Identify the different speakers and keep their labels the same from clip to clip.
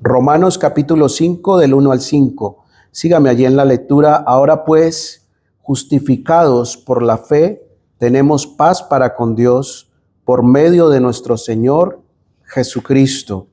Speaker 1: Romanos capítulo 5 del 1 al 5. Sígame allí en la lectura. Ahora pues, justificados por la fe, tenemos paz para con Dios por medio de nuestro Señor Jesucristo.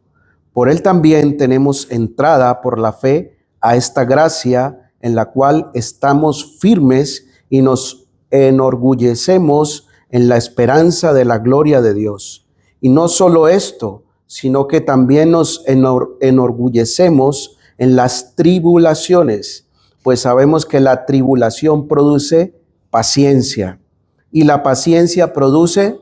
Speaker 1: Por él también tenemos entrada por la fe a esta gracia en la cual estamos firmes y nos enorgullecemos en la esperanza de la gloria de Dios. Y no solo esto, sino que también nos enorgullecemos en las tribulaciones, pues sabemos que la tribulación produce paciencia y la paciencia produce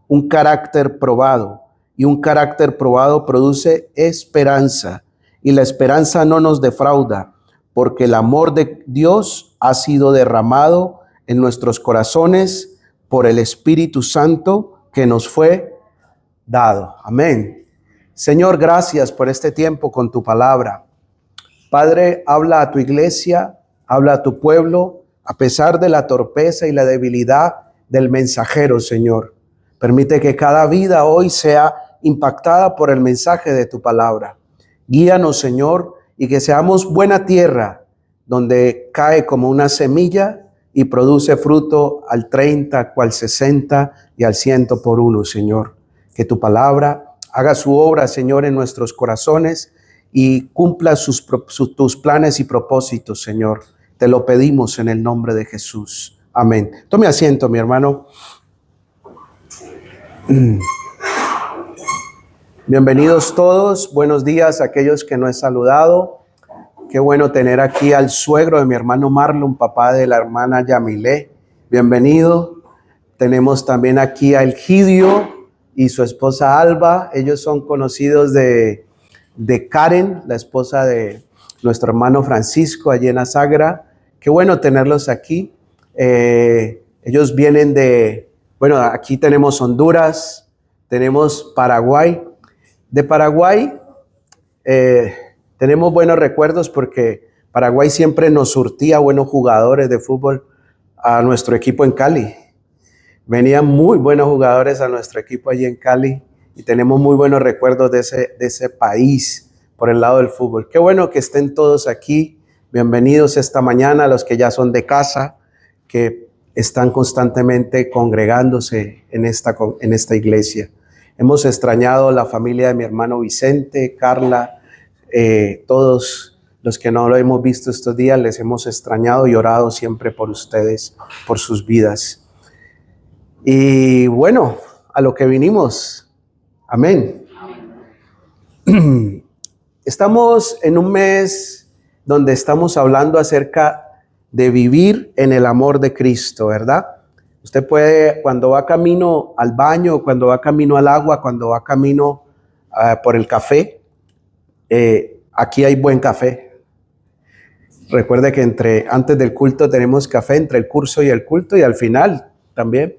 Speaker 1: un carácter probado y un carácter probado produce esperanza y la esperanza no nos defrauda, porque el amor de Dios ha sido derramado en nuestros corazones por el Espíritu Santo que nos fue dado. Amén. Señor, gracias por este tiempo con tu palabra. Padre, habla a tu iglesia, habla a tu pueblo, a pesar de la torpeza y la debilidad del mensajero, Señor. Permite que cada vida hoy sea impactada por el mensaje de tu palabra. Guíanos, Señor, y que seamos buena tierra, donde cae como una semilla y produce fruto al 30, al 60 y al 100 por uno, Señor. Que tu palabra haga su obra, Señor, en nuestros corazones y cumpla tus planes y propósitos, Señor. Te lo pedimos en el nombre de Jesús. Amén. Tome asiento, mi hermano. Bienvenidos todos. Buenos días a aquellos que no he saludado. Qué bueno tener aquí al suegro de mi hermano Marlon, papá de la hermana Yamilé. Bienvenido. Tenemos también aquí a Elgidio y su esposa Alba. Ellos son conocidos de Karen, la esposa de nuestro hermano Francisco, allí en Azagra. Qué bueno tenerlos aquí. Ellos vienen aquí tenemos Honduras, tenemos Paraguay. De Paraguay tenemos buenos recuerdos porque Paraguay siempre nos surtía buenos jugadores de fútbol a nuestro equipo en Cali. Venían muy buenos jugadores a nuestro equipo allí en Cali y tenemos muy buenos recuerdos de ese país por el lado del fútbol. Qué bueno que estén todos aquí. Bienvenidos esta mañana a los que ya son de casa, que están constantemente congregándose en esta iglesia. Hemos extrañado la familia de mi hermano Vicente, Carla, todos los que no lo hemos visto estos días, les hemos extrañado y orado siempre por ustedes, por sus vidas. Y bueno, a lo que vinimos. Amén. Estamos en un mes donde estamos hablando acerca de vivir en el amor de Cristo, ¿verdad? Usted puede, cuando va camino al baño, cuando va camino al agua, cuando va camino por el café, aquí hay buen café. Recuerde que antes del culto tenemos café, entre el curso y el culto, y al final también.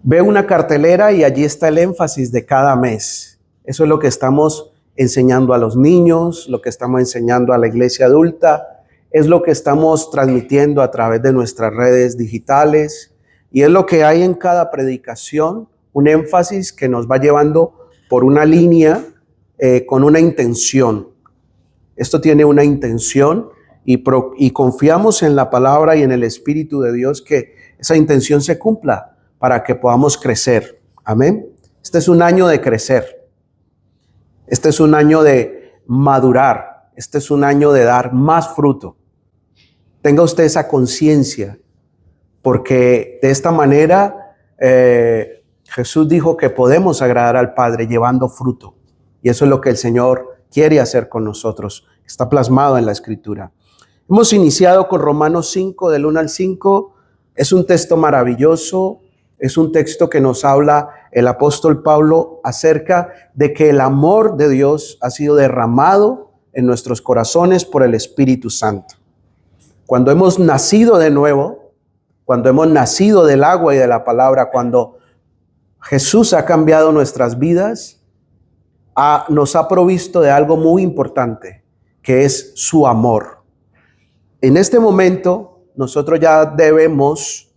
Speaker 1: Ve una cartelera y allí está el énfasis de cada mes. Eso es lo que estamos enseñando a los niños, lo que estamos enseñando a la iglesia adulta, es lo que estamos transmitiendo a través de nuestras redes digitales y es lo que hay en cada predicación, un énfasis que nos va llevando por una línea con una intención. Esto tiene una intención y confiamos en la palabra y en el Espíritu de Dios que esa intención se cumpla para que podamos crecer. Amén. Este es un año de crecer. Este es un año de madurar. Este es un año de dar más fruto. Tenga usted esa conciencia, porque de esta manera Jesús dijo que podemos agradar al Padre llevando fruto. Y eso es lo que el Señor quiere hacer con nosotros. Está plasmado en la Escritura. Hemos iniciado con Romanos 5, del 1 al 5. Es un texto maravilloso. Es un texto que nos habla el apóstol Pablo acerca de que el amor de Dios ha sido derramado en nuestros corazones por el Espíritu Santo. Cuando hemos nacido de nuevo, cuando hemos nacido del agua y de la palabra, cuando Jesús ha cambiado nuestras vidas, nos ha provisto de algo muy importante, que es su amor. En este momento, nosotros ya debemos,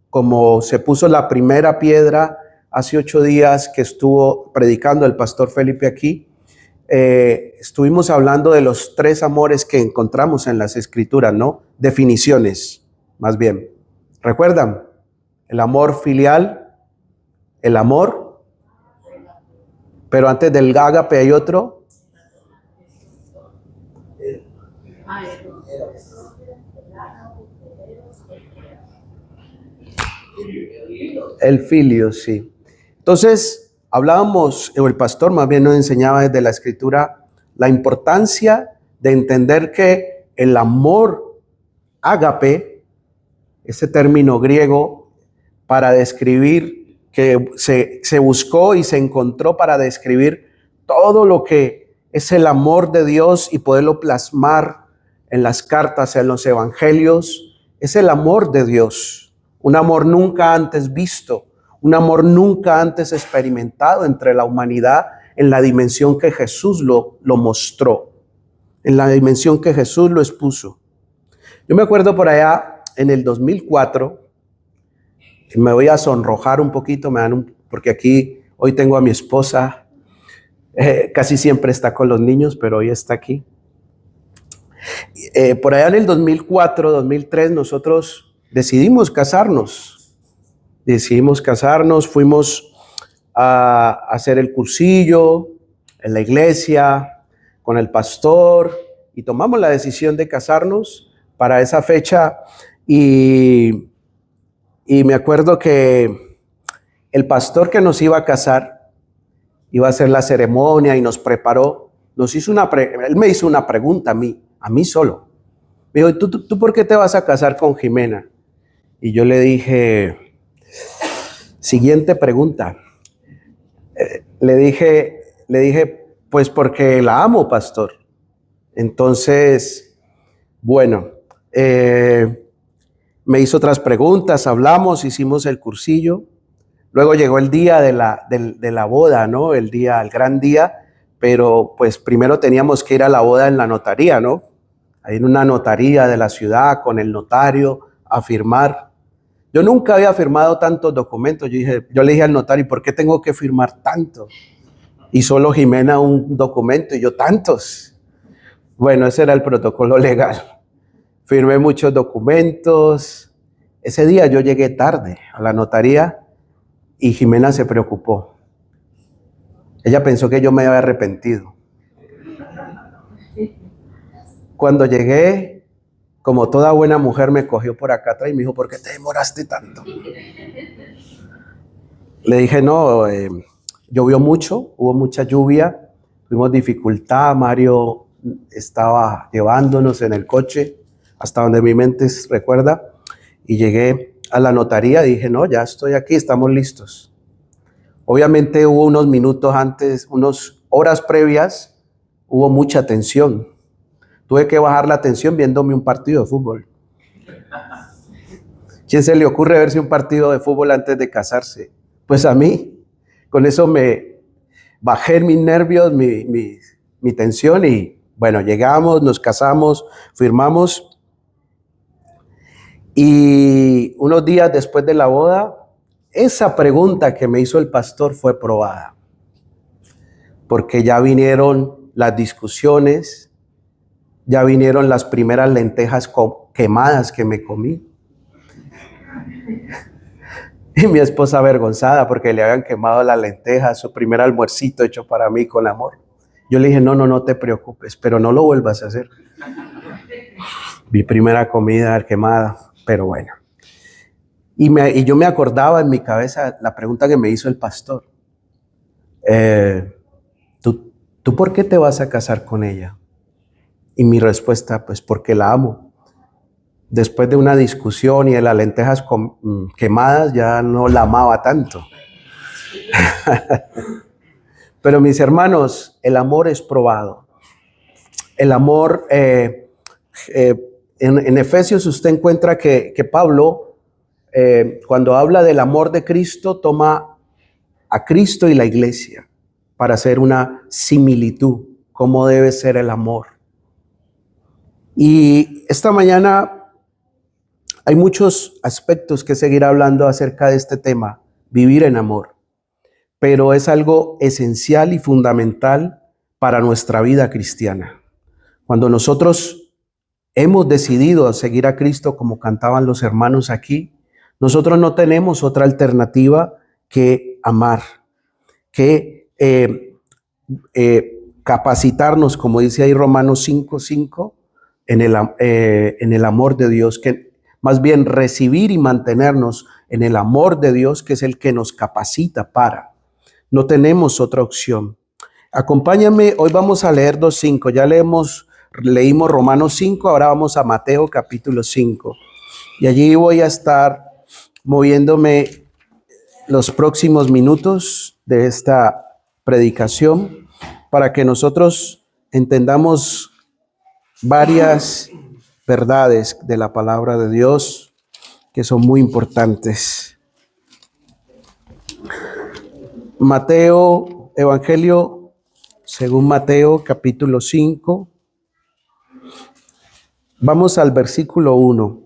Speaker 1: como se puso la primera piedra hace 8 días que estuvo predicando el pastor Felipe aquí, estuvimos hablando de los tres amores que encontramos en las Escrituras, ¿no? Definiciones, más bien. ¿Recuerdan? El amor filial, el amor, pero antes del ágape hay otro. El filio, sí. Entonces, hablábamos, o el pastor más bien nos enseñaba desde la Escritura la importancia de entender que el amor ágape, ese término griego para describir, que se buscó y se encontró para describir todo lo que es el amor de Dios y poderlo plasmar en las cartas, en los evangelios, es el amor de Dios, un amor nunca antes visto, un amor nunca antes experimentado entre la humanidad en la dimensión que Jesús lo mostró, en la dimensión que Jesús lo expuso. Yo me acuerdo por allá en el 2004, me voy a sonrojar un poquito, porque aquí hoy tengo a mi esposa, casi siempre está con los niños, pero hoy está aquí. Por allá en el 2004, 2003, nosotros decidimos casarnos. Fuimos a hacer el cursillo en la iglesia, con el pastor, y tomamos la decisión de casarnos para esa fecha. Y me acuerdo que el pastor que nos iba a casar, iba a hacer la ceremonia y nos preparó, él me hizo una pregunta a mí solo. Me dijo, ¿tú por qué te vas a casar con Jimena? Y yo le dije, siguiente pregunta. Le dije, pues porque la amo, pastor. Entonces, bueno, me hizo otras preguntas, hablamos, hicimos el cursillo. Luego llegó el día de la boda, ¿no? El gran día, pero pues primero teníamos que ir a la boda en la notaría, ¿no? Ahí en una notaría de la ciudad con el notario a firmar. Yo nunca había firmado tantos documentos. Yo le dije al notario, ¿por qué tengo que firmar tanto? Y solo Jimena un documento y yo tantos. Bueno, ese era el protocolo legal. Firmé muchos documentos. Ese día yo llegué tarde a la notaría y Jimena se preocupó. Ella pensó que yo me había arrepentido. Cuando llegué, como toda buena mujer, me cogió por acá atrás y me dijo, ¿por qué te demoraste tanto? Le dije, no, llovió mucho, hubo mucha lluvia, tuvimos dificultad, Mario estaba llevándonos en el coche hasta donde mi mente recuerda, y llegué a la notaría y dije, no, ya estoy aquí, estamos listos. Obviamente hubo unos minutos antes, unas horas previas, hubo mucha tensión. Tuve que bajar la tensión viéndome un partido de fútbol. ¿Quién se le ocurre verse un partido de fútbol antes de casarse? Pues a mí. Con eso me bajé mis nervios, mi tensión y bueno, llegamos, nos casamos, firmamos. Y unos días después de la boda, esa pregunta que me hizo el pastor fue probada. Porque ya vinieron las discusiones, ya vinieron las primeras lentejas quemadas que me comí. Y mi esposa avergonzada porque le habían quemado las lentejas, su primer almuercito hecho para mí con amor. Yo le dije, no te preocupes, pero no lo vuelvas a hacer. Mi primera comida quemada, pero bueno. Y yo me acordaba en mi cabeza la pregunta que me hizo el pastor. ¿Tú por qué te vas a casar con ella? Y mi respuesta, pues porque la amo. Después de una discusión y de las lentejas quemadas, ya no la amaba tanto. Pero mis hermanos, el amor es probado. El amor, en Efesios usted encuentra que Pablo, cuando habla del amor de Cristo, toma a Cristo y la iglesia para hacer una similitud, cómo debe ser el amor. Y esta mañana hay muchos aspectos que seguir hablando acerca de este tema, vivir en amor. Pero es algo esencial y fundamental para nuestra vida cristiana. Cuando nosotros hemos decidido seguir a Cristo, como cantaban los hermanos aquí, nosotros no tenemos otra alternativa que amar, que capacitarnos, como dice ahí Romanos 5:5, en el amor de Dios, que más bien recibir y mantenernos en el amor de Dios, que es el que nos capacita para. No tenemos otra opción. Acompáñame, hoy vamos a leer 2:5. Ya leímos Romanos 5, ahora vamos a Mateo capítulo 5. Y allí voy a estar moviéndome los próximos minutos de esta predicación para que nosotros entendamos varias verdades de la palabra de Dios que son muy importantes. Mateo, Evangelio según Mateo capítulo 5. Vamos al versículo 1.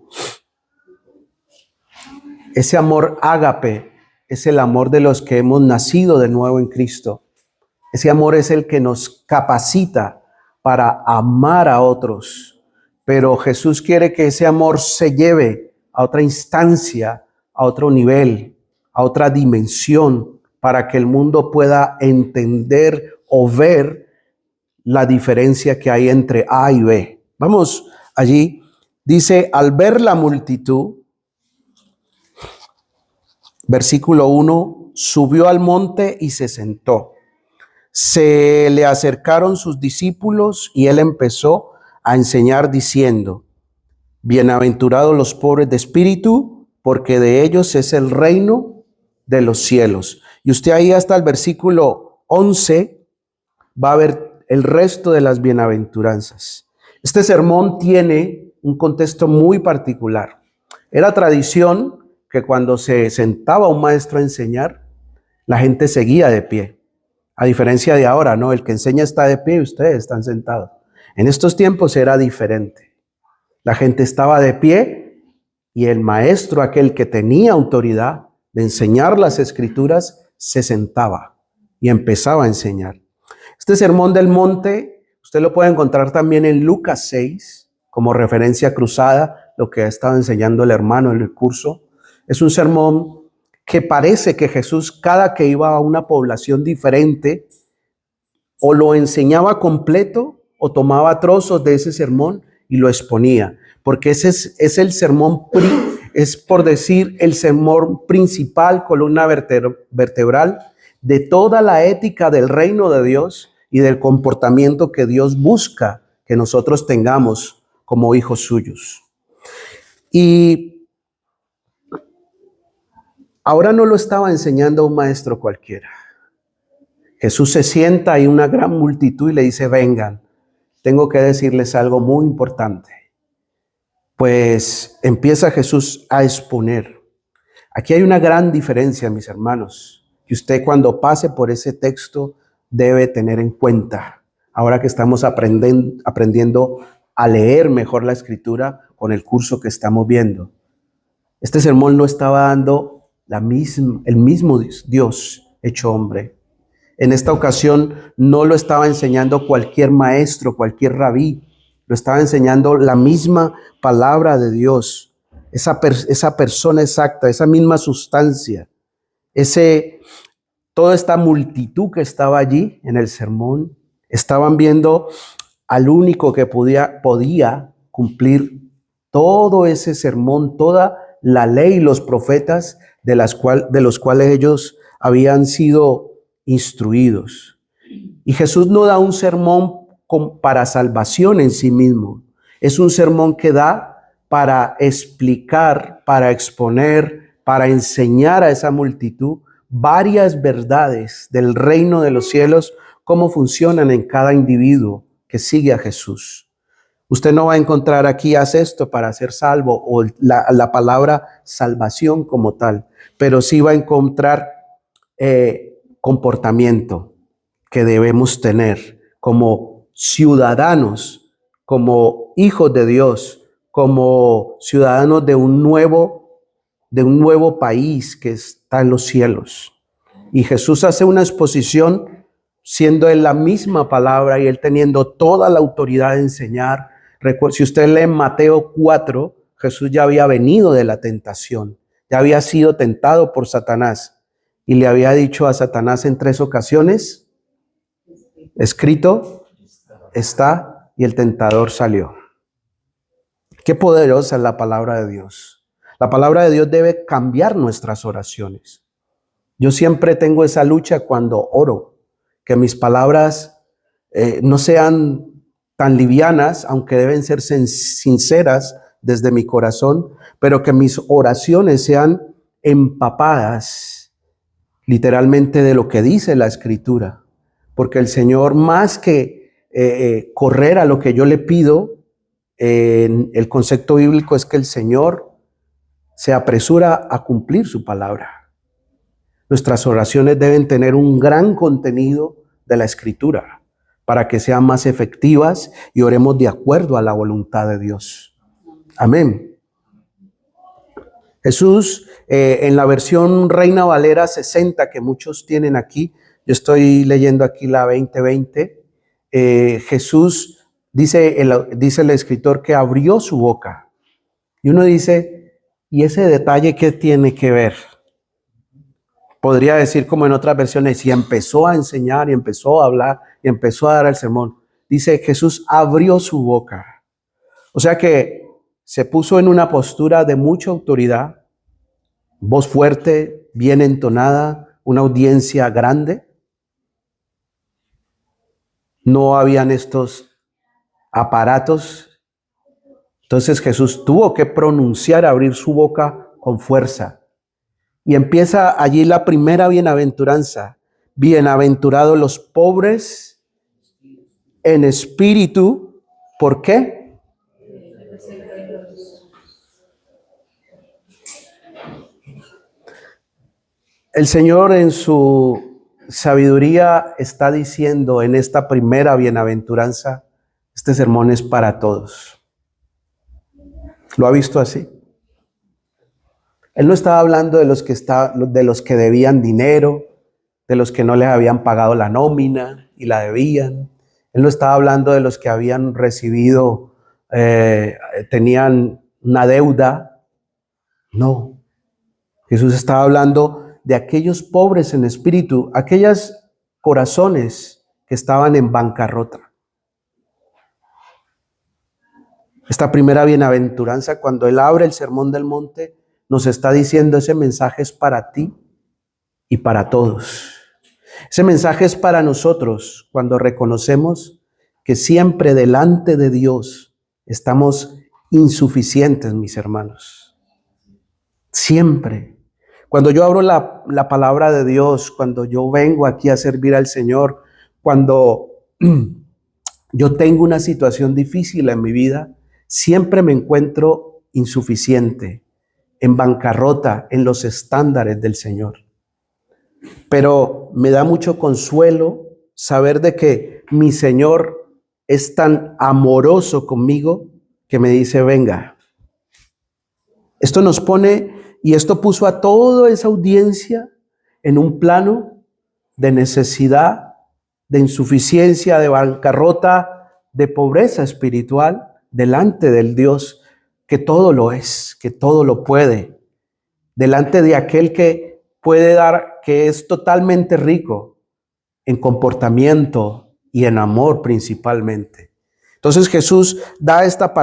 Speaker 1: Ese amor ágape es el amor de los que hemos nacido de nuevo en Cristo. Ese amor es el que nos capacita para amar a otros. Pero Jesús quiere que ese amor se lleve a otra instancia, a otro nivel, a otra dimensión, para que el mundo pueda entender o ver la diferencia que hay entre A y B. Vamos allí. Dice, al ver la multitud, versículo 1, subió al monte y se sentó. Se le acercaron sus discípulos y él empezó a enseñar diciendo, bienaventurados los pobres de espíritu, porque de ellos es el reino de los cielos. Y usted ahí hasta el versículo 11 va a ver el resto de las bienaventuranzas. Este sermón tiene un contexto muy particular. Era tradición que cuando se sentaba un maestro a enseñar, la gente seguía de pie. A diferencia de ahora, ¿no? El que enseña está de pie y ustedes están sentados. En estos tiempos era diferente. La gente estaba de pie y el maestro, aquel que tenía autoridad de enseñar las escrituras, se sentaba y empezaba a enseñar. Este sermón del monte, usted lo puede encontrar también en Lucas 6, como referencia cruzada, lo que ha estado enseñando el hermano en el curso. Es un sermón que parece que Jesús, cada que iba a una población diferente, o lo enseñaba completo o tomaba trozos de ese sermón y lo exponía, porque ese es el sermón, es por decir el sermón principal, columna vertebral de toda la ética del reino de Dios y del comportamiento que Dios busca que nosotros tengamos como hijos suyos. Y ahora no lo estaba enseñando un maestro cualquiera. Jesús se sienta y una gran multitud y le dice, vengan, tengo que decirles algo muy importante. Pues empieza Jesús a exponer. Aquí hay una gran diferencia, mis hermanos, que usted cuando pase por ese texto debe tener en cuenta. Ahora que estamos aprendiendo a leer mejor la escritura con el curso que estamos viendo. Este sermón lo estaba dando el mismo Dios hecho hombre. En esta ocasión no lo estaba enseñando cualquier maestro, cualquier rabí. Lo estaba enseñando la misma palabra de Dios. Esa persona exacta, esa misma sustancia. Toda esta multitud que estaba allí en el sermón, estaban viendo al único que podía cumplir todo ese sermón, toda la ley y los profetas de los cuales ellos habían sido instruidos. Y Jesús no da un sermón para salvación en sí mismo. Es un sermón que da para explicar, para exponer, para enseñar a esa multitud varias verdades del reino de los cielos, cómo funcionan en cada individuo que sigue a Jesús. Usted no va a encontrar aquí, haz esto para ser salvo, o la palabra salvación como tal, pero sí va a encontrar comportamiento que debemos tener como ciudadanos, como hijos de Dios, como ciudadanos de un nuevo país que está en los cielos. Y Jesús hace una exposición siendo él la misma palabra y él teniendo toda la autoridad de enseñar. Si usted lee en Mateo 4, Jesús ya había venido de la tentación, ya había sido tentado por Satanás y le había dicho a Satanás en 3 ocasiones, escrito está, y el tentador salió. Qué poderosa es la palabra de Dios. La palabra de Dios debe cambiar nuestras oraciones. Yo siempre tengo esa lucha cuando oro, que mis palabras no sean tan livianas, aunque deben ser sinceras desde mi corazón, pero que mis oraciones sean empapadas literalmente de lo que dice la Escritura. Porque el Señor, más que correr a lo que yo le pido, el concepto bíblico es que el Señor se apresura a cumplir su palabra. Nuestras oraciones deben tener un gran contenido de la Escritura para que sean más efectivas y oremos de acuerdo a la voluntad de Dios. Amén. Jesús, en la versión Reina Valera 60 que muchos tienen aquí, yo estoy leyendo aquí la 2020, Jesús dice el escritor que abrió su boca. Y uno dice, ¿y ese detalle qué tiene que ver? Podría decir como en otras versiones, y empezó a enseñar, y empezó a hablar, y empezó a dar el sermón. Dice, Jesús abrió su boca. O sea que se puso en una postura de mucha autoridad, voz fuerte, bien entonada, una audiencia grande. No habían estos aparatos. Entonces Jesús tuvo que pronunciar, abrir su boca con fuerza. Y empieza allí la primera bienaventuranza. Bienaventurados los pobres en espíritu. ¿Por qué? El Señor en su sabiduría está diciendo en esta primera bienaventuranza, este sermón es para todos. ¿Lo ha visto así? Él no estaba hablando de los que debían dinero, de los que no les habían pagado la nómina y la debían. Él no estaba hablando de los que habían recibido, tenían una deuda. No. Jesús estaba hablando de aquellos pobres en espíritu, aquellos corazones que estaban en bancarrota. Esta primera bienaventuranza, cuando Él abre el Sermón del Monte, nos está diciendo ese mensaje es para ti y para todos. Ese mensaje es para nosotros cuando reconocemos que siempre delante de Dios estamos insuficientes, mis hermanos. Siempre. Cuando yo abro la palabra de Dios, cuando yo vengo aquí a servir al Señor, cuando yo tengo una situación difícil en mi vida, siempre me encuentro insuficiente, en bancarrota, en los estándares del Señor. Pero me da mucho consuelo saber de que mi Señor es tan amoroso conmigo que me dice, venga. Esto nos pone, y esto puso a toda esa audiencia en un plano de necesidad, de insuficiencia, de bancarrota, de pobreza espiritual, delante del Dios que todo lo es, que todo lo puede, delante de aquel que puede dar, que es totalmente rico en comportamiento y en amor principalmente. Entonces Jesús da esta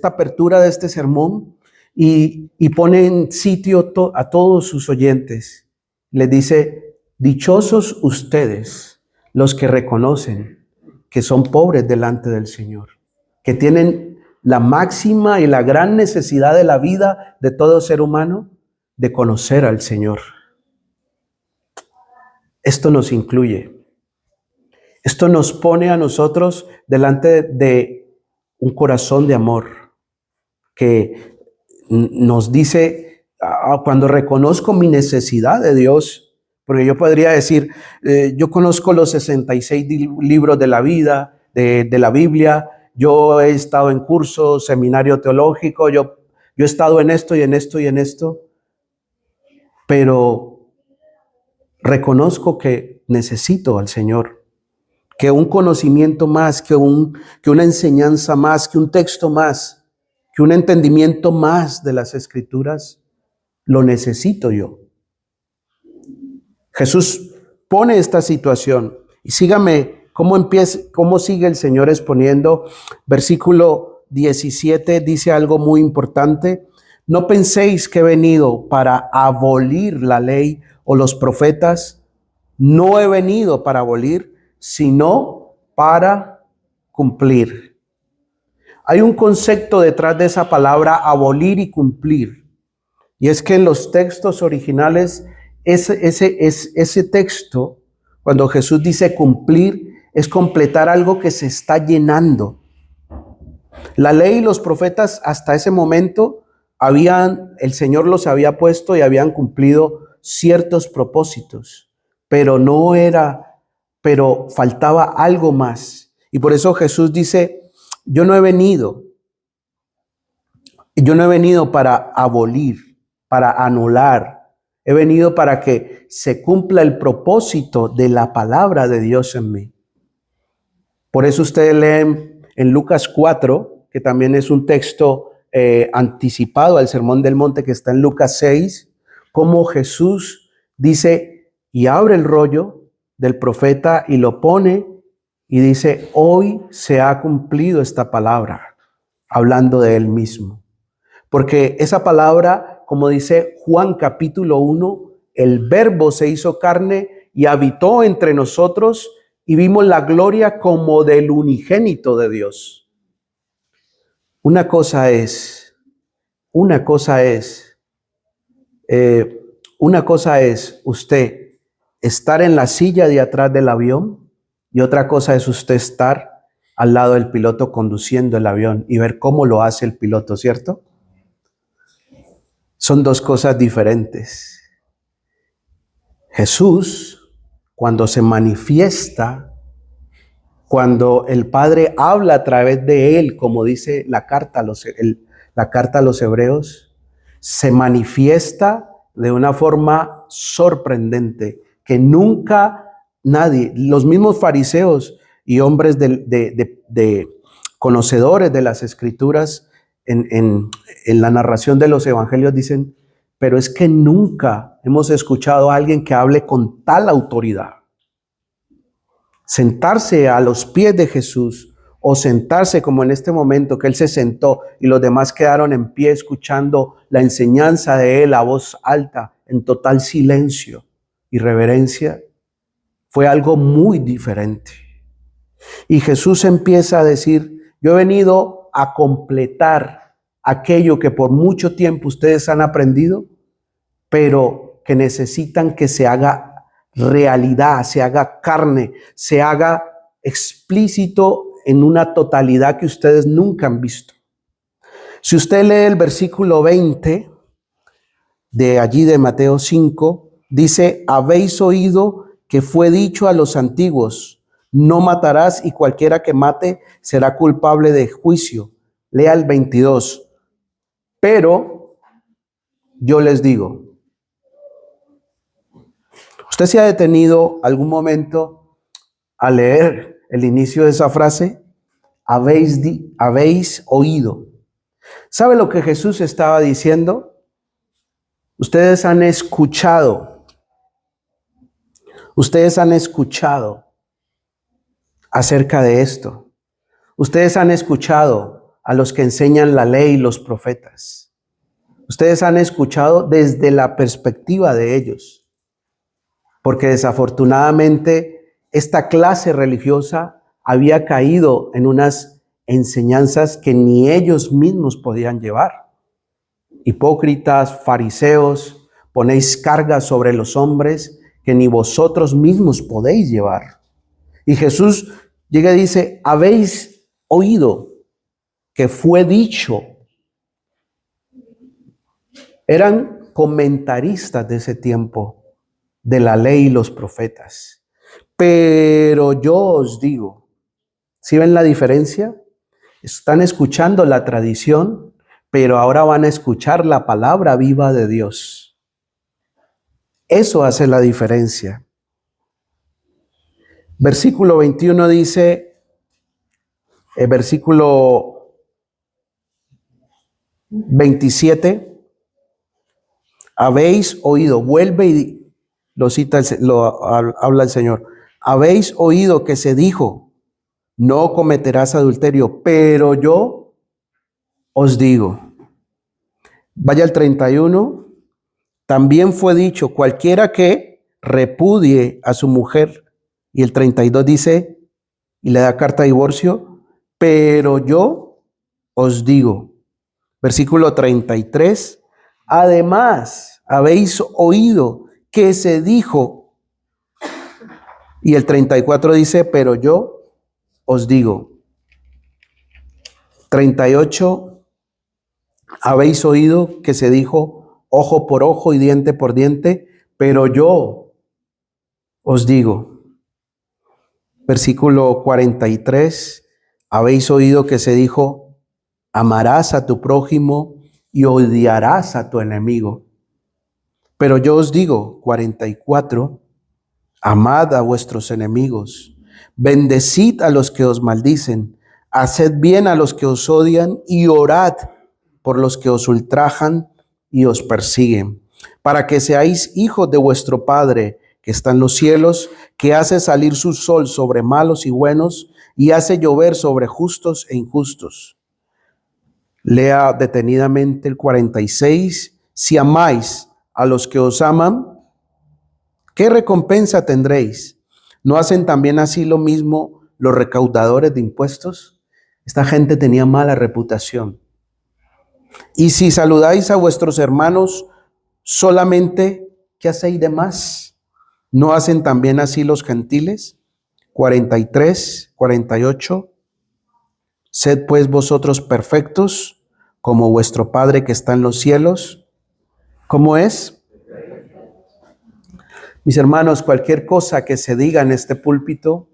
Speaker 1: apertura de este sermón y pone en sitio a todos sus oyentes. Les dice, dichosos ustedes los que reconocen que son pobres delante del Señor, que tienen la máxima y la gran necesidad de la vida de todo ser humano, de conocer al Señor. Esto nos incluye. Esto nos pone a nosotros delante de un corazón de amor que nos dice, cuando reconozco mi necesidad de Dios, porque yo podría decir, yo conozco los 66 libros de la vida, de la Biblia, yo he estado en cursos, seminario teológico, yo he estado en esto y en esto y en esto, pero reconozco que necesito al Señor. que un conocimiento más, que una enseñanza más, que un texto más, que un entendimiento más de las Escrituras, lo necesito yo. Jesús pone esta situación y sígame cómo sigue el Señor exponiendo. Versículo 17 dice algo muy importante. No penséis que he venido para abolir la ley o los profetas. No he venido para abolir, sino para cumplir. Hay un concepto detrás de esa palabra abolir y cumplir. Y es que en los textos originales, ese texto, cuando Jesús dice cumplir, es completar algo que se está llenando. La ley y los profetas hasta ese momento el Señor los había puesto y habían cumplido ciertos propósitos, pero faltaba algo más. Y por eso Jesús dice, yo no he venido para abolir, para anular. He venido para que se cumpla el propósito de la palabra de Dios en mí. Por eso ustedes leen en Lucas 4, que también es un texto anticipado al Sermón del Monte que está en Lucas 6, cómo Jesús dice y abre el rollo del profeta y lo pone y dice, hoy se ha cumplido esta palabra, hablando de él mismo. Porque esa palabra, como dice Juan capítulo 1, el Verbo se hizo carne y habitó entre nosotros y vimos la gloria como del unigénito de Dios. Una cosa es usted estar en la silla de atrás del avión y otra cosa es usted estar al lado del piloto conduciendo el avión y ver cómo lo hace el piloto, ¿cierto? Son dos cosas diferentes. Jesús, cuando se manifiesta, cuando el Padre habla a través de él, como dice la carta a los Hebreos, se manifiesta de una forma sorprendente que nunca nadie, los mismos fariseos y hombres de conocedores de las Escrituras en la narración de los evangelios dicen, pero es que nunca hemos escuchado a alguien que hable con tal autoridad. Sentarse a los pies de Jesús o sentarse como en este momento que él se sentó y los demás quedaron en pie escuchando la enseñanza de él a voz alta, en total silencio y reverencia, fue algo muy diferente. Y Jesús empieza a decir, yo he venido a completar aquello que por mucho tiempo ustedes han aprendido, pero que necesitan que se haga realidad, se haga carne, se haga explícito en una totalidad que ustedes nunca han visto. Si usted lee el versículo 20 de allí de Mateo 5, dice, habéis oído que fue dicho a los antiguos, no matarás y cualquiera que mate será culpable de juicio. Lea el 22. Pero yo les digo, ¿usted se ha detenido algún momento a leer el inicio de esa frase? Habéis oído. ¿Sabe lo que Jesús estaba diciendo? Ustedes han escuchado acerca de esto. Ustedes han escuchado a los que enseñan la ley y los profetas. Ustedes han escuchado desde la perspectiva de ellos. Porque desafortunadamente esta clase religiosa había caído en unas enseñanzas que ni ellos mismos podían llevar. Hipócritas, fariseos, ponéis cargas sobre los hombres que ni vosotros mismos podéis llevar. Y Jesús llega y dice, habéis oído que fue dicho. Eran comentaristas de ese tiempo de la ley y los profetas. Pero yo os digo, ¿sí ven la diferencia? Están escuchando la tradición, pero ahora van a escuchar la palabra viva de Dios. Eso hace la diferencia. Versículo 21 dice, versículo 27, habéis oído, vuelve y lo cita, habla el Señor, habéis oído que se dijo, no cometerás adulterio, pero yo os digo. Vaya al 31, también fue dicho, cualquiera que repudie a su mujer, y el 32 dice, y le da carta de divorcio, pero yo os digo. Versículo 33, además habéis oído que se dijo, y el 34 dice, pero yo os digo. 38, habéis oído que se dijo, ojo por ojo y diente por diente, pero yo os digo. Versículo 43, habéis oído que se dijo, amarás a tu prójimo y odiarás a tu enemigo. Pero yo os digo, 44, amad a vuestros enemigos, bendecid a los que os maldicen, haced bien a los que os odian y orad por los que os ultrajan y os persiguen, para que seáis hijos de vuestro Padre que está en los cielos, que hace salir su sol sobre malos y buenos y hace llover sobre justos e injustos. Lea detenidamente el 46. Si amáis a los que os aman, ¿qué recompensa tendréis? ¿No hacen también así lo mismo los recaudadores de impuestos? Esta gente tenía mala reputación. Y si saludáis a vuestros hermanos solamente, ¿qué hacéis de más? ¿No hacen también así los gentiles? 43, 48. Sed pues vosotros perfectos, como vuestro Padre que está en los cielos. ¿Cómo es? Mis hermanos, cualquier cosa que se diga en este púlpito,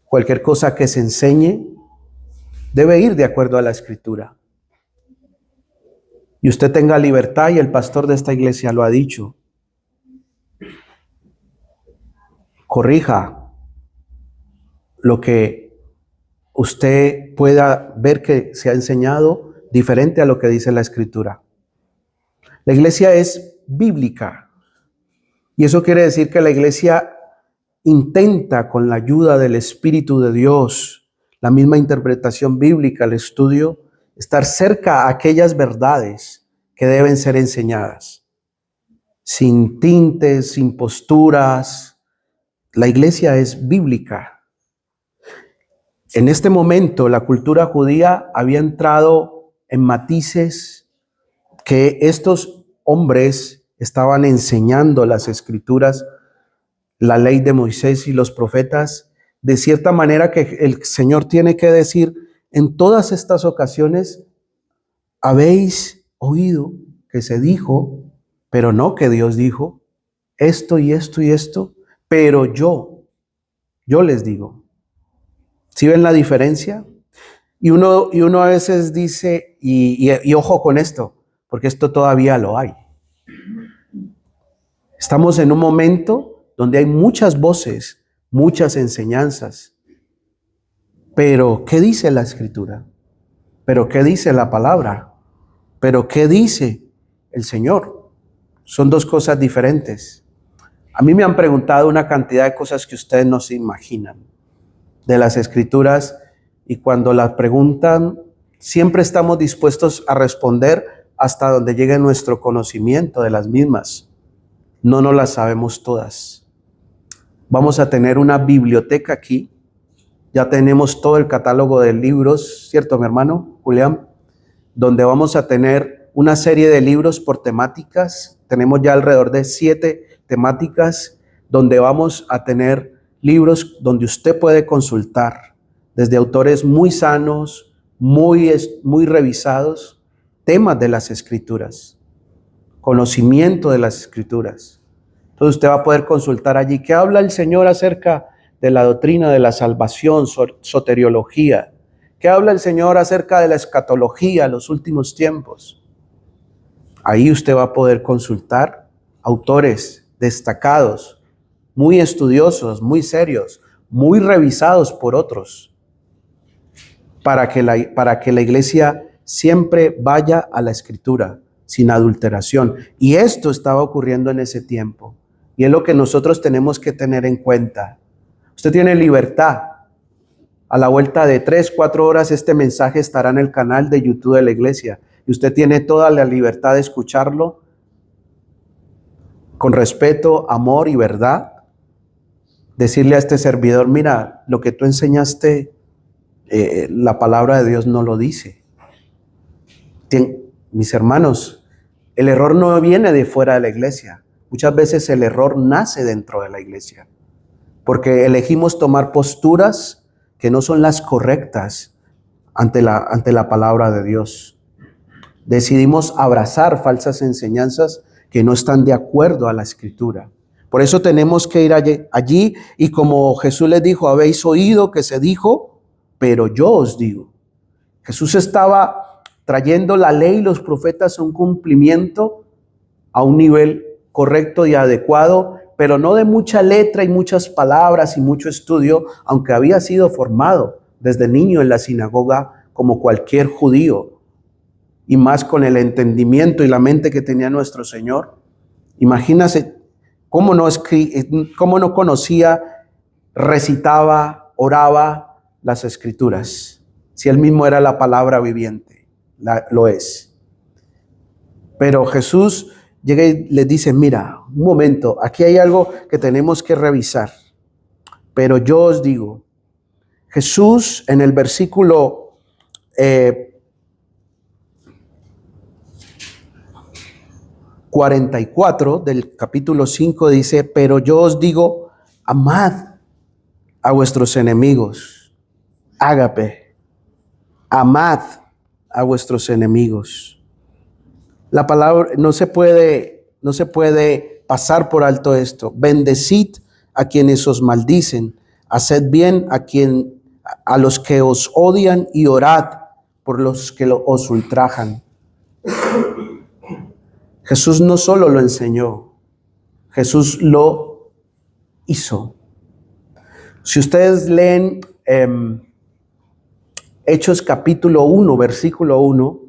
Speaker 1: cualquier cosa que se enseñe, debe ir de acuerdo a la Escritura. Y usted tenga libertad, y el pastor de esta iglesia lo ha dicho. Corrija lo que usted pueda ver que se ha enseñado diferente a lo que dice la Escritura. La iglesia es bíblica. Y eso quiere decir que la iglesia intenta, con la ayuda del Espíritu de Dios, la misma interpretación bíblica, el estudio, estar cerca a aquellas verdades que deben ser enseñadas. Sin tintes, sin posturas. La iglesia es bíblica. En este momento, la cultura judía había entrado en matices que estos hombres estaban enseñando las Escrituras, la ley de Moisés y los profetas, de cierta manera que el Señor tiene que decir, en todas estas ocasiones habéis oído que se dijo, pero no que Dios dijo, esto y esto y esto, pero yo les digo. ¿Sí ven la diferencia? Y uno a veces dice, y ojo con esto, porque esto todavía lo hay. Estamos en un momento donde hay muchas voces, muchas enseñanzas. Pero, ¿qué dice la Escritura? ¿Pero qué dice la palabra? ¿Pero qué dice el Señor? Son dos cosas diferentes. A mí me han preguntado una cantidad de cosas que ustedes no se imaginan de las Escrituras, y cuando las preguntan, siempre estamos dispuestos a responder hasta donde llegue nuestro conocimiento de las mismas. No nos las sabemos todas. Vamos a tener una biblioteca aquí. Ya tenemos todo el catálogo de libros, ¿cierto, mi hermano Julián? Donde vamos a tener una serie de libros por temáticas. Tenemos ya alrededor de 7 temáticas donde vamos a tener libros donde usted puede consultar desde autores muy sanos, muy revisados, temas de las Escrituras, conocimiento de las Escrituras. Entonces usted va a poder consultar allí. ¿Qué habla el Señor acerca de la doctrina de la salvación, soteriología? ¿Qué habla el Señor acerca de la escatología, los últimos tiempos? Ahí usted va a poder consultar autores destacados muy estudiosos, muy serios, muy revisados por otros, para que la iglesia siempre vaya a la Escritura sin adulteración. Y esto estaba ocurriendo en ese tiempo. Y es lo que nosotros tenemos que tener en cuenta. Usted tiene libertad. A la vuelta de 3, 4 horas este mensaje estará en el canal de YouTube de la iglesia. Y usted tiene toda la libertad de escucharlo con respeto, amor y verdad. Decirle a este servidor, mira, lo que tú enseñaste, la palabra de Dios no lo dice. Mis hermanos, el error no viene de fuera de la iglesia. Muchas veces el error nace dentro de la iglesia, porque elegimos tomar posturas que no son las correctas ante la palabra de Dios. Decidimos abrazar falsas enseñanzas que no están de acuerdo a la Escritura. Por eso tenemos que ir allí y como Jesús les dijo, habéis oído que se dijo, pero yo os digo. Jesús estaba trayendo la ley y los profetas a un cumplimiento a un nivel correcto y adecuado, pero no de mucha letra y muchas palabras y mucho estudio, aunque había sido formado desde niño en la sinagoga como cualquier judío, y más con el entendimiento y la mente que tenía nuestro Señor. Imagínase cómo no conocía, recitaba, oraba las Escrituras, si él mismo era la palabra viviente, lo es. Pero Jesús llega y les dice, mira, un momento, aquí hay algo que tenemos que revisar. Pero yo os digo, Jesús en el versículo 44 del capítulo 5 dice, pero yo os digo, amad a vuestros enemigos. Ágape, amad a vuestros enemigos. La palabra no se puede pasar por alto esto. Bendecid a quienes os maldicen, haced bien a los que os odian y orad por los que os ultrajan. Jesús no solo lo enseñó, Jesús lo hizo. Si ustedes leen Hechos capítulo 1, versículo 1,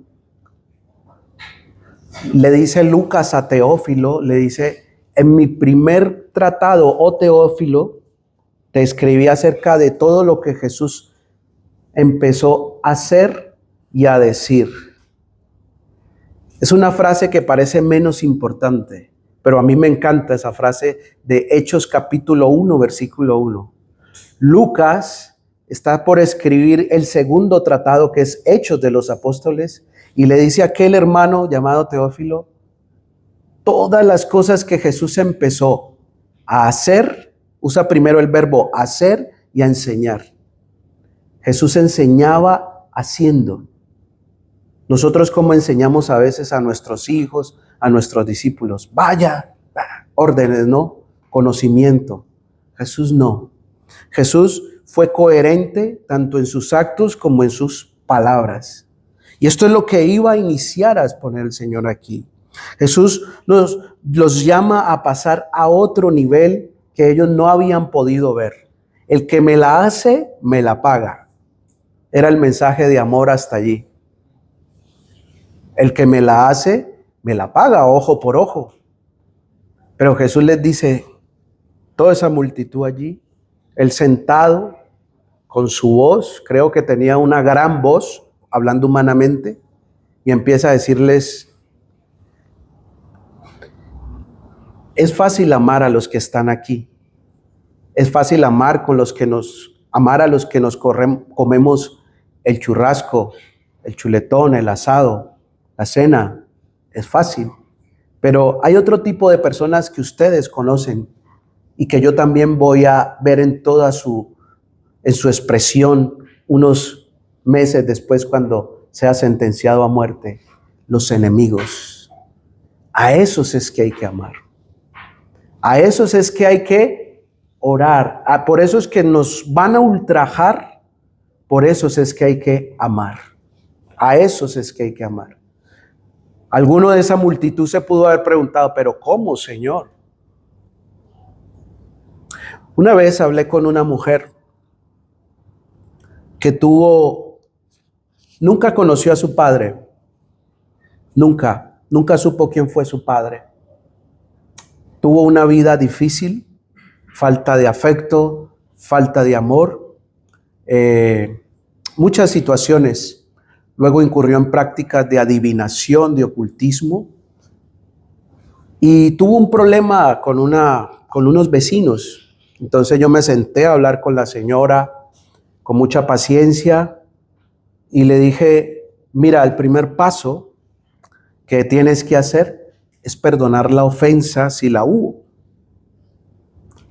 Speaker 1: le dice Lucas a Teófilo, le dice, en mi primer tratado, oh Teófilo, te escribí acerca de todo lo que Jesús empezó a hacer y a decir. Es una frase que parece menos importante, pero a mí me encanta esa frase de Hechos capítulo 1, versículo 1. Lucas está por escribir el segundo tratado, que es Hechos de los Apóstoles, y le dice a aquel hermano llamado Teófilo, todas las cosas que Jesús empezó a hacer, usa primero el verbo hacer y a enseñar. Jesús enseñaba haciendo. Nosotros como enseñamos a veces a nuestros hijos, a nuestros discípulos, vaya, órdenes, ¿no? Conocimiento. Jesús no. Jesús fue coherente tanto en sus actos como en sus palabras. Y esto es lo que iba a iniciar a exponer el Señor aquí. Jesús los llama a pasar a otro nivel que ellos no habían podido ver. El que me la hace, me la paga. Era el mensaje de amor hasta allí. El que me la hace, me la paga, ojo por ojo. Pero Jesús les dice, toda esa multitud allí, él sentado con su voz, creo que tenía una gran voz, hablando humanamente, y empieza a decirles, es fácil amar a los que están aquí. Es fácil amar a los que nos comemos el churrasco, el chuletón, el asado, la cena. Es fácil. Pero hay otro tipo de personas que ustedes conocen y que yo también voy a ver en su expresión unos meses después cuando sea sentenciado a muerte. Los enemigos. A esos es que hay que amar. A esos es que hay que orar. Por eso es que nos van a ultrajar. Por eso es que hay que amar. A esos es que hay que amar. Alguno de esa multitud se pudo haber preguntado, pero ¿cómo, Señor? Una vez hablé con una mujer que nunca conoció a su padre, nunca supo quién fue su padre. Tuvo una vida difícil, falta de afecto, falta de amor, muchas situaciones. Luego incurrió en prácticas de adivinación, de ocultismo, y tuvo un problema con unos vecinos. Entonces yo me senté a hablar con la señora con mucha paciencia y le dije, mira, el primer paso que tienes que hacer es perdonar la ofensa si la hubo.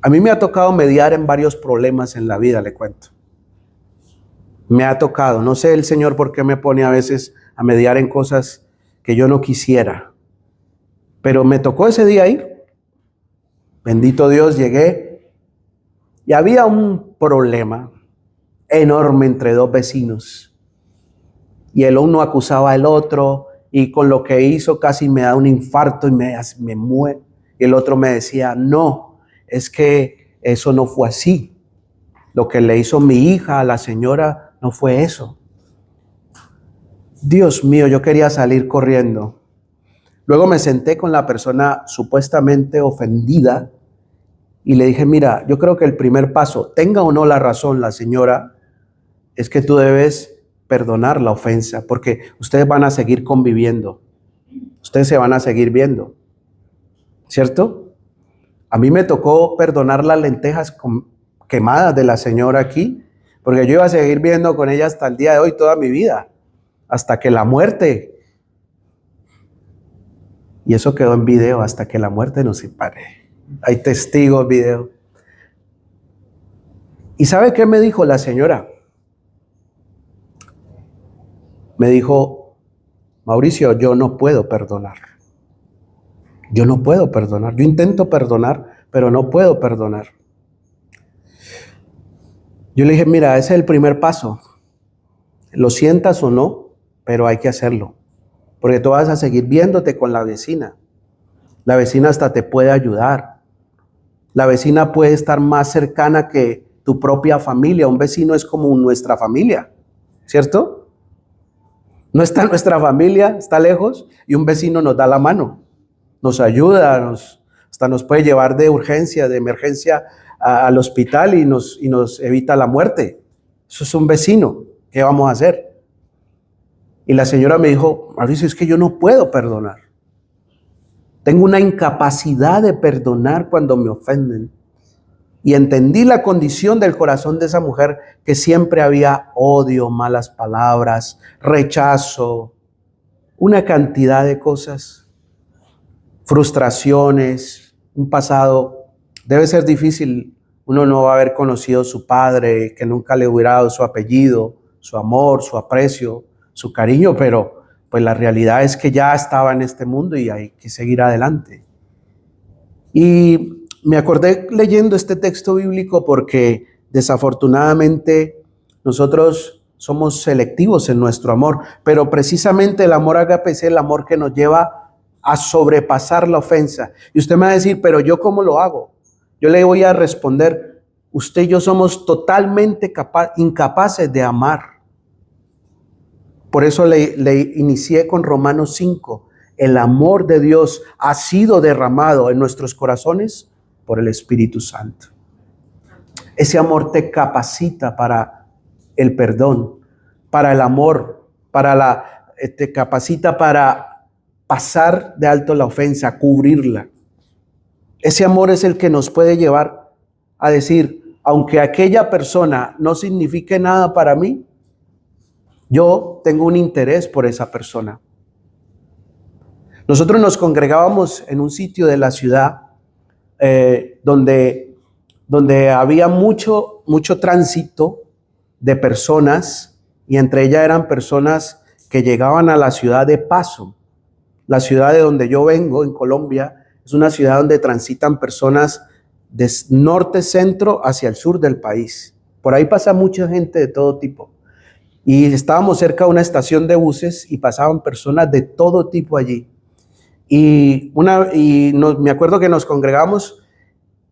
Speaker 1: A mí me ha tocado mediar en varios problemas en la vida, le cuento. Me ha tocado, no sé el Señor por qué me pone a veces a mediar en cosas que yo no quisiera, pero me tocó ese día ir. Bendito Dios, llegué y había un problema enorme entre dos vecinos. Y el uno acusaba al otro y con lo que hizo casi me da un infarto y me muero. Y el otro me decía, no, es que eso no fue así. Lo que le hizo mi hija a la señora no fue eso. Dios mío, yo quería salir corriendo. Luego me senté con la persona supuestamente ofendida y le dije, mira, yo creo que el primer paso, tenga o no la razón la señora, es que tú debes perdonar la ofensa, porque ustedes van a seguir conviviendo, ustedes se van a seguir viendo, ¿cierto? A mí me tocó perdonar las lentejas quemadas de la señora aquí, porque yo iba a seguir viendo con ella hasta el día de hoy, toda mi vida, hasta que la muerte, y eso quedó en video, hasta que la muerte nos separe. Hay testigos, video. ¿Y sabe qué me dijo la señora? Me dijo, Mauricio, yo no puedo perdonar. Yo no puedo perdonar. Yo intento perdonar, pero no puedo perdonar. Yo le dije, mira, ese es el primer paso. Lo sientas o no, pero hay que hacerlo. Porque tú vas a seguir viéndote con la vecina. La vecina hasta te puede ayudar. La vecina puede estar más cercana que tu propia familia. Un vecino es como nuestra familia, ¿cierto? No está nuestra familia, está lejos, y un vecino nos da la mano, nos ayuda, hasta nos puede llevar de urgencia, de emergencia al hospital y nos evita la muerte. Eso es un vecino. ¿Qué vamos a hacer? Y la señora me dijo, Mauricio, es que yo no puedo perdonar. Tengo una incapacidad de perdonar cuando me ofenden. Y entendí la condición del corazón de esa mujer, que siempre había odio, malas palabras, rechazo, una cantidad de cosas, frustraciones, un pasado. Debe ser difícil, uno no va a haber conocido a su padre, que nunca le hubiera dado su apellido, su amor, su aprecio, su cariño, pero pues la realidad es que ya estaba en este mundo y hay que seguir adelante. Y me acordé leyendo este texto bíblico porque desafortunadamente nosotros somos selectivos en nuestro amor, pero precisamente el amor ágape es el amor que nos lleva a sobrepasar la ofensa. Y usted me va a decir, pero ¿yo cómo lo hago? Yo le voy a responder, usted y yo somos totalmente incapaces de amar. Por eso le inicié con Romanos 5. El amor de Dios ha sido derramado en nuestros corazones por el Espíritu Santo. Ese amor te capacita para el perdón, para el amor, te capacita para pasar de alto la ofensa, cubrirla. Ese amor es el que nos puede llevar a decir, aunque aquella persona no signifique nada para mí, yo tengo un interés por esa persona. Nosotros nos congregábamos en un sitio de la ciudad donde había mucho tránsito de personas, y entre ellas eran personas que llegaban a la ciudad de paso. La ciudad de donde yo vengo, en Colombia, es una ciudad donde transitan personas de norte, centro hacia el sur del país. Por ahí pasa mucha gente de todo tipo. Y estábamos cerca de una estación de buses y pasaban personas de todo tipo allí. Me acuerdo que nos congregamos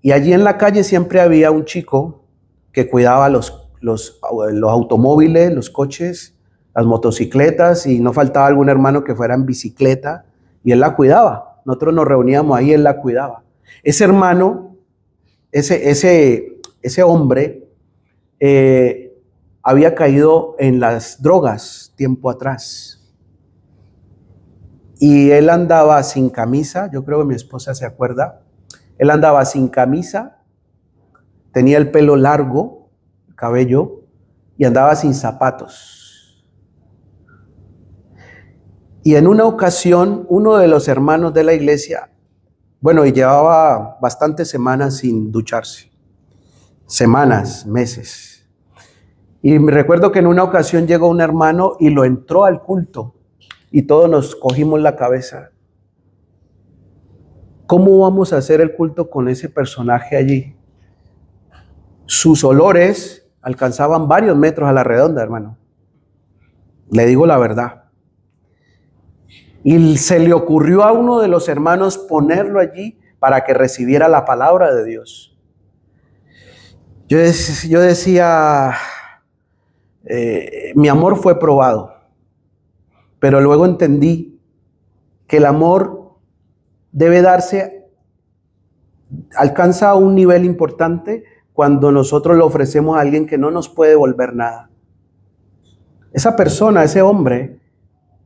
Speaker 1: Y allí en la calle siempre había un chico que cuidaba los automóviles, los coches, las motocicletas, y no faltaba algún hermano que fuera en bicicleta y él la cuidaba. Nosotros nos reuníamos ahí, él la cuidaba. Ese hermano, ese hombre, había caído en las drogas tiempo atrás. Y él andaba sin camisa, yo creo que mi esposa se acuerda. Él andaba sin camisa, tenía el pelo largo, el cabello, y andaba sin zapatos. Y en una ocasión, uno de los hermanos de la iglesia, y llevaba bastantes semanas sin ducharse. Semanas, meses. Y me recuerdo que en una ocasión llegó un hermano y lo entró al culto. Y todos nos cogimos la cabeza. ¿Cómo vamos a hacer el culto con ese personaje allí? Sus olores alcanzaban varios metros a la redonda, hermano. Le digo la verdad. Y se le ocurrió a uno de los hermanos ponerlo allí para que recibiera la palabra de Dios. Yo decía, mi amor fue probado, pero luego entendí que el amor debe darse, alcanza un nivel importante cuando nosotros le ofrecemos a alguien que no nos puede devolver nada. Esa persona, ese hombre,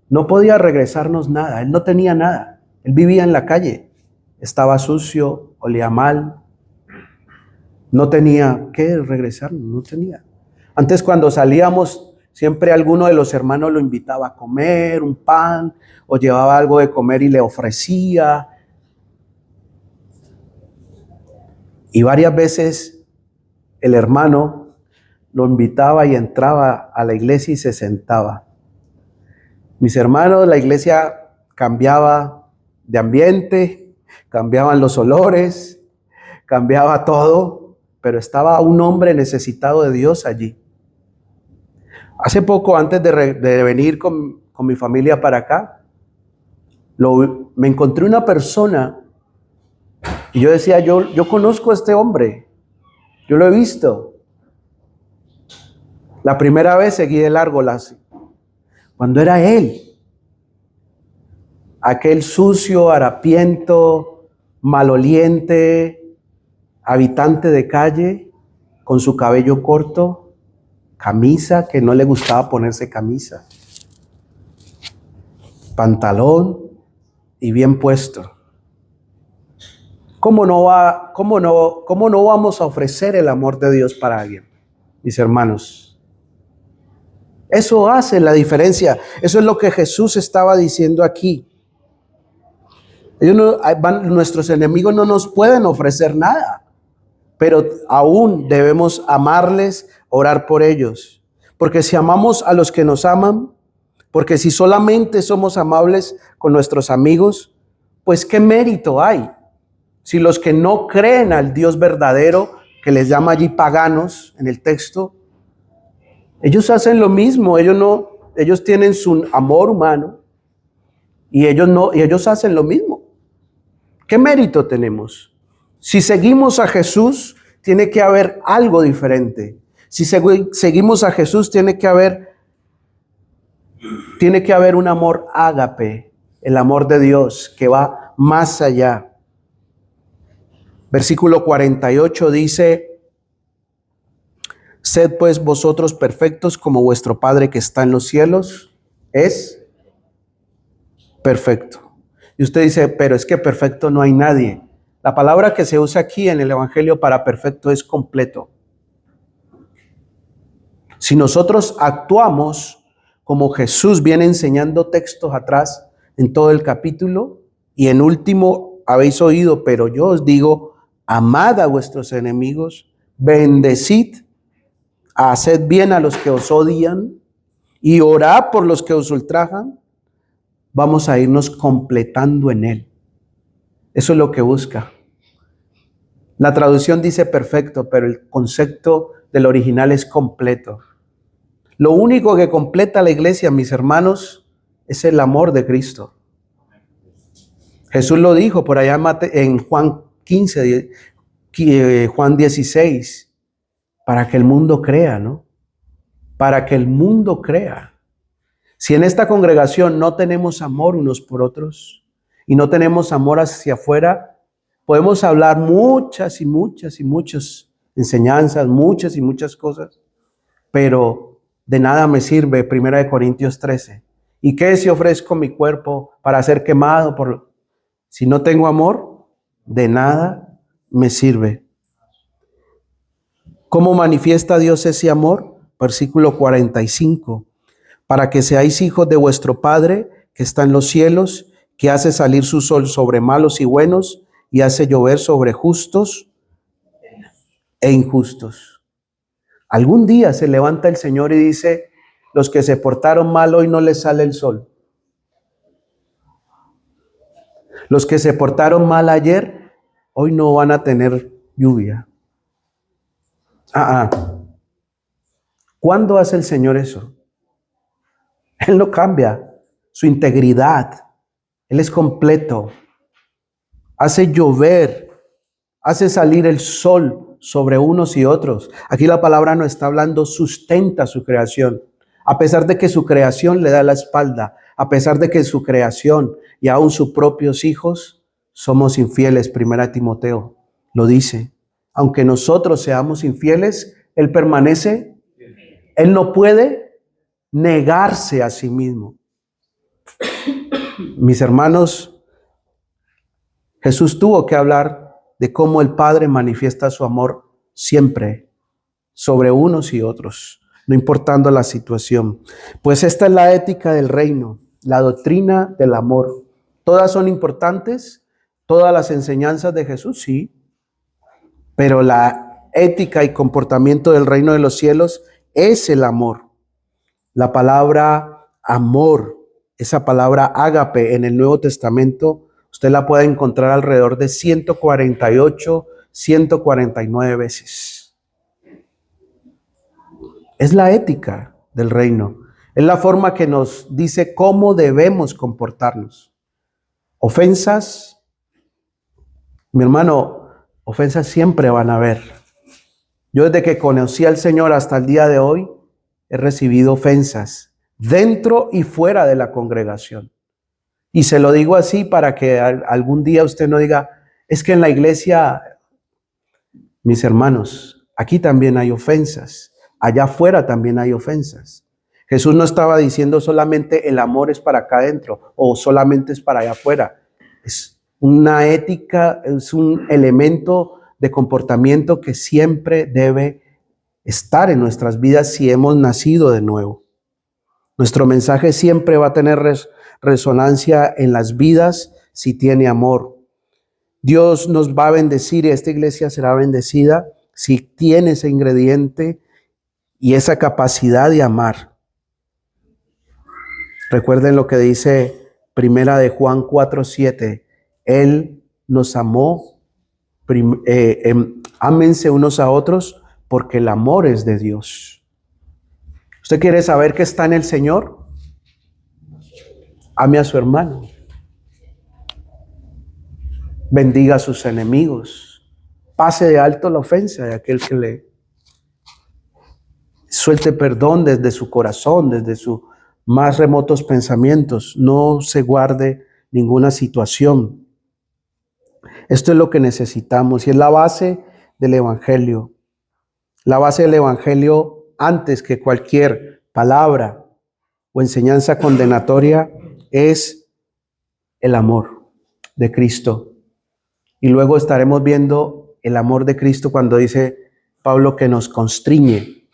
Speaker 1: no podía regresarnos nada, él no tenía nada, él vivía en la calle, estaba sucio, olía mal, no tenía que regresarnos, no tenía. Antes cuando salíamos, siempre alguno de los hermanos lo invitaba a comer un pan o llevaba algo de comer y le ofrecía. Y varias veces el hermano lo invitaba y entraba a la iglesia y se sentaba. Mis hermanos, la iglesia cambiaba de ambiente, cambiaban los olores, cambiaba todo, pero estaba un hombre necesitado de Dios allí. Hace poco, antes de venir con mi familia para acá, me encontré una persona y yo decía, yo conozco a este hombre, yo lo he visto. La primera vez seguí de largo cuando era él, aquel sucio, harapiento, maloliente, habitante de calle, con su cabello corto, camisa, que no le gustaba ponerse camisa, pantalón y bien puesto. ¿Cómo no vamos a ofrecer el amor de Dios para alguien, mis hermanos? Eso hace la diferencia. Eso es lo que Jesús estaba diciendo aquí. Nuestros enemigos no nos pueden ofrecer nada, pero aún debemos amarles, orar por ellos. Porque si amamos a los que nos aman, porque si solamente somos amables con nuestros amigos, pues ¿qué mérito hay? Si los que no creen al Dios verdadero, que les llama allí paganos en el texto, ellos hacen lo mismo, ellos tienen su amor humano y ellos hacen lo mismo. ¿Qué mérito tenemos? Si seguimos a Jesús, tiene que haber algo diferente. Si seguimos a Jesús, tiene que haber un amor ágape, el amor de Dios que va más allá. Versículo 48 dice: sed pues vosotros perfectos como vuestro Padre que está en los cielos es perfecto. Y usted dice, pero es que perfecto no hay nadie. La palabra que se usa aquí en el Evangelio para perfecto es completo. Si nosotros actuamos como Jesús viene enseñando textos atrás en todo el capítulo, y en último habéis oído, pero yo os digo, amad a vuestros enemigos, bendecid, haced bien a los que os odian y orad por los que os ultrajan, vamos a irnos completando en Él. Eso es lo que busca. La traducción dice perfecto, pero el concepto del original es completo. Lo único que completa la iglesia, mis hermanos, es el amor de Cristo. Jesús lo dijo por allá en Juan 15, Juan 16, para que el mundo crea, ¿no? Para que el mundo crea. Si en esta congregación no tenemos amor unos por otros y no tenemos amor hacia afuera, podemos hablar muchas y muchas y muchas enseñanzas, muchas y muchas cosas, pero de nada me sirve 1 Corintios 13. ¿Y qué si ofrezco mi cuerpo para ser quemado si no tengo amor? De nada me sirve. ¿Cómo manifiesta Dios ese amor? Versículo 45. Para que seáis hijos de vuestro Padre que está en los cielos, que hace salir su sol sobre malos y buenos y hace llover sobre justos e injustos. Algún día se levanta el Señor y dice, los que se portaron mal hoy no les sale el sol. Los que se portaron mal ayer, hoy no van a tener lluvia. ¿Cuándo hace el Señor eso? Él no cambia su integridad. Él es completo. Hace llover, hace salir el sol sobre unos y otros. Aquí la palabra no está hablando, sustenta su creación. A pesar de que su creación le da la espalda, a pesar de que su creación y aún sus propios hijos somos infieles, 1 Timoteo lo dice. Aunque nosotros seamos infieles, Él permanece. Él no puede negarse a sí mismo. Mis hermanos, Jesús tuvo que hablar de cómo el Padre manifiesta su amor siempre sobre unos y otros, no importando la situación. Pues esta es la ética del reino, la doctrina del amor. ¿Todas son importantes? ¿Todas las enseñanzas de Jesús? Sí. Pero la ética y comportamiento del reino de los cielos es el amor. La palabra amor, esa palabra ágape en el Nuevo Testamento, usted la puede encontrar alrededor de 148, 149 veces. Es la ética del reino. Es la forma que nos dice cómo debemos comportarnos. Ofensas, mi hermano, ofensas siempre van a haber. Yo desde que conocí al Señor hasta el día de hoy, he recibido ofensas dentro y fuera de la congregación. Y se lo digo así para que algún día usted no diga, es que en la iglesia, mis hermanos, aquí también hay ofensas, allá afuera también hay ofensas. Jesús no estaba diciendo solamente el amor es para acá adentro o solamente es para allá afuera. Es una ética, es un elemento de comportamiento que siempre debe estar en nuestras vidas si hemos nacido de nuevo. Nuestro mensaje siempre va a tener resonancia en las vidas si tiene amor. Dios nos va a bendecir y esta iglesia será bendecida si tiene ese ingrediente y esa capacidad de amar. Recuerden lo que dice 1 Juan 4:7. Él nos amó, ámense unos a otros porque el amor es de Dios. ¿Usted quiere saber que está en el Señor? Ame a su hermano. Bendiga a sus enemigos. Pase de alto la ofensa de aquel que le suelte perdón desde su corazón, desde sus más remotos pensamientos. No se guarde ninguna situación. Esto es lo que necesitamos y es la base del Evangelio. La base del Evangelio, antes que cualquier palabra o enseñanza condenatoria, es el amor de Cristo. Y luego estaremos viendo el amor de Cristo cuando dice Pablo que nos constriñe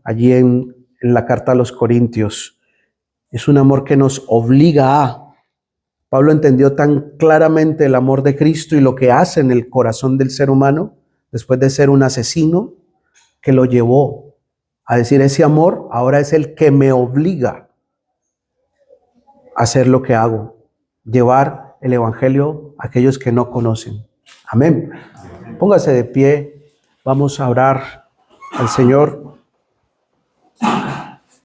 Speaker 1: allí en la carta a los Corintios. Es un amor que nos obliga a. Pablo entendió tan claramente el amor de Cristo y lo que hace en el corazón del ser humano después de ser un asesino, que lo llevó a decir, ese amor ahora es el que me obliga a hacer lo que hago, llevar el evangelio a aquellos que no conocen. Amén. Póngase de pie, vamos a orar al Señor.